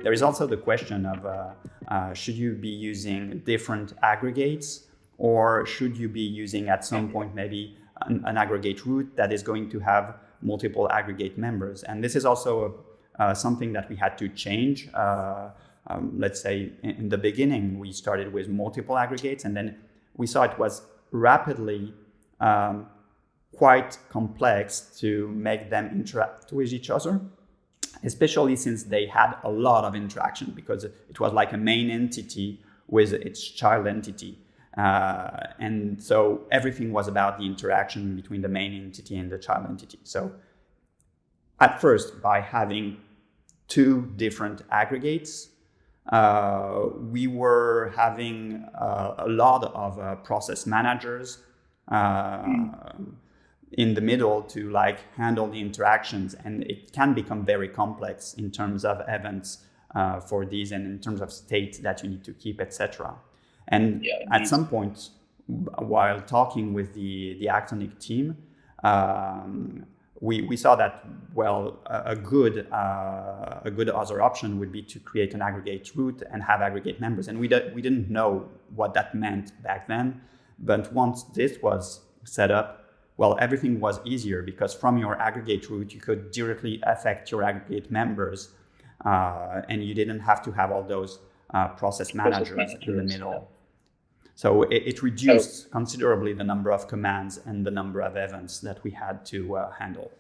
there is also the question of should you be using different aggregates, or should you be using at some point maybe an aggregate root that is going to have multiple aggregate members? And this is also something that we had to change. Let's say in the beginning, we started with multiple aggregates, and then we saw it was rapidly quite complex to make them interact with each other, especially since they had a lot of interaction, because it was like a main entity with its child entity. And so everything was about the interaction between the main entity and the child entity. So at first, by having two different aggregates, we were having a lot of process managers in the middle to like handle the interactions, and it can become very complex in terms of events for these and in terms of state that you need to keep, etc. And at some point, while talking with the Actonic team, we saw that, well, a good other option would be to create an aggregate root and have aggregate members. And we didn't know what that meant back then. But once this was set up, well, everything was easier, because from your aggregate root, you could directly affect your aggregate members, and you didn't have to have all those process managers in the middle. Yeah. So it reduced considerably the number of commands and the number of events that we had to handle.